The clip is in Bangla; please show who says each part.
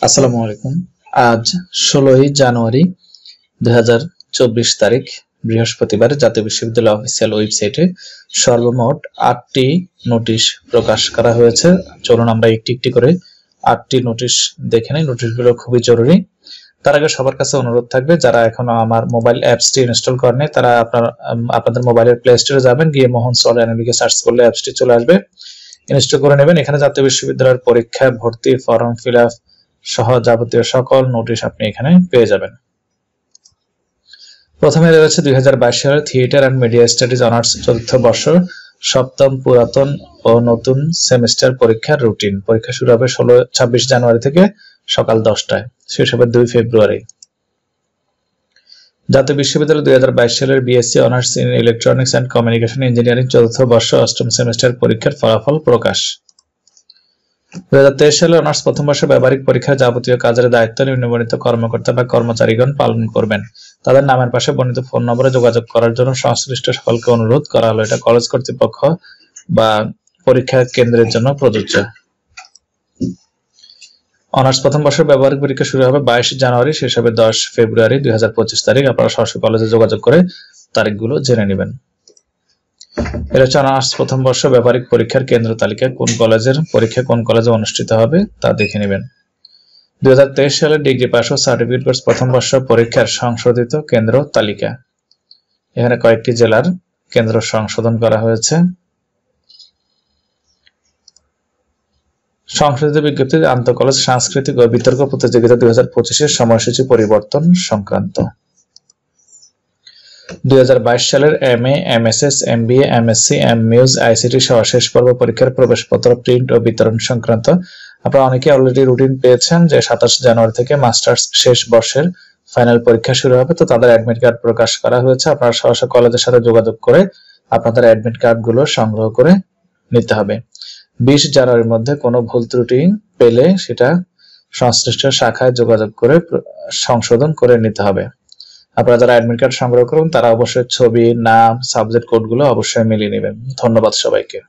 Speaker 1: আসসালামু আলাইকুম। আজ 16ই জানুয়ারি 2024 তারিখ বৃহস্পতিবার জাতীয় বিশ্ববিদ্যালয় অফিসিয়াল ওয়েবসাইটে সর্বমোট 8টি নোটিশ প্রকাশ করা হয়েছে। চলুন আমরা একটি একটি করে 8টি নোটিশ দেখে নিই। নোটিশগুলো খুবই জরুরি। তার আগে সবার কাছে অনুরোধ থাকবে, যারা এখনো আমার মোবাইল অ্যাপসটি ইনস্টল করেনি তারা আপনাদের মোবাইলের প্লে স্টোরে যাবেন, গিয়ে মোহন সল লিখে সার্চ করলে অ্যাপসটি চলে আসবে, ইনস্টল করে নেবেন। এখানে জাতীয় বিশ্ববিদ্যালয়ের পরীক্ষা, ভর্তি, ফর্ম ফিল আপ সহ যাবতীয় সকল নোটিশ আপনি এখানে পেয়ে যাবেন। প্রথমে রয়েছে 2022 সালের theatre and media studies honours চতুর্থ বর্ষ সপ্তম পুরাতন ও নতুন সেমিস্টার পরীক্ষার রুটিন। পরীক্ষা শুরু হবে 26 জানুয়ারি থেকে সকাল 10টায়, শেষ হবে 2 ফেব্রুয়ারি। জাতীয় বিশ্ববিদ্যালয় 2022 সালের BSc honours in electronics and communication engineering চতুর্থ বর্ষ অষ্টম সেমিস্টার পরীক্ষার ফলাফল প্রকাশ। 2023 সালে অনার্স প্রথম বর্ষ ব্যবহারিক পরীক্ষার যাবতীয় কাজের দায়িত্ব নিম্নবর্ণিত কর্মকর্তা বা কর্মচারীগণ পালন করবেন। তাদের নামের পাশে বর্ণিত ফোন নম্বরে যোগাযোগ করার জন্য সংশ্লিষ্ট সকলকে অনুরোধ করা হলো। এটা কলেজ কর্তৃপক্ষ বা পরীক্ষা কেন্দ্রের জন্য প্রযোজ্য। অনার্স প্রথম বর্ষের ব্যবহারিক পরীক্ষা শুরু হবে 22 জানুয়ারি, শেষ হবে 10 ফেব্রুয়ারি 2025 তারিখ। আপনারা সরাসরি কলেজে যোগাযোগ করে তারিখগুলো জেনে নেবেন। এর হচ্ছে অনার্স প্রথম বর্ষ ব্যবহারিক পরীক্ষার কেন্দ্র তালিকা, কোন কলেজের পরীক্ষা কোন কলেজে অনুষ্ঠিত হবে তা দেখে নেবেন। 2023 সালে ডিগ্রি পাস ও সার্টিফিকেট কোর্স প্রথম বর্ষ পরীক্ষার সংশোধিত কেন্দ্র তালিকা। এখানে কয়েকটি জেলার কেন্দ্র সংশোধন করা হয়েছে। সংশোধিত বিজ্ঞপ্তি আন্তঃকলেজ সাংস্কৃতিক ও বিতর্ক প্রতিযোগিতা 2025-এর সময়সূচি পরিবর্তন সংক্রান্ত। 2022 সালের MA, MSS, MBA, MSc, MMus, ICT সহ শেষ পর্ব পরীক্ষার প্রবেশপত্র প্রিন্ট ও বিতরণ সংক্রান্ত। আপনারা অনেকে অলরেডি রুটিন পেয়েছেন যে 27 জানুয়ারি থেকে মাস্টার্স শেষ বর্ষের ফাইনাল পরীক্ষা শুরু হবে, তো তাদের অ্যাডমিট কার্ড প্রকাশ করা হয়েছে। আপনারা সরাসরি কলেজের সাথে যোগাযোগ করে আপনাদের অ্যাডমিট কার্ডগুলো সংগ্রহ করে নিতে হবে। 20 জানুয়ারির মধ্যে কোনো ভুল ত্রুটি পেলে সেটা সংশ্লিষ্ট শাখায় যোগাযোগ করে সংশোধন করে নিতে হবে। আপনারা যারা অ্যাডমিট কার্ড সংগ্রহ করুন তারা অবশ্যই ছবি, নাম, সাবজেক্ট কোডগুলো অবশ্যই মিলিয়ে নেবেন। ধন্যবাদ সবাইকে।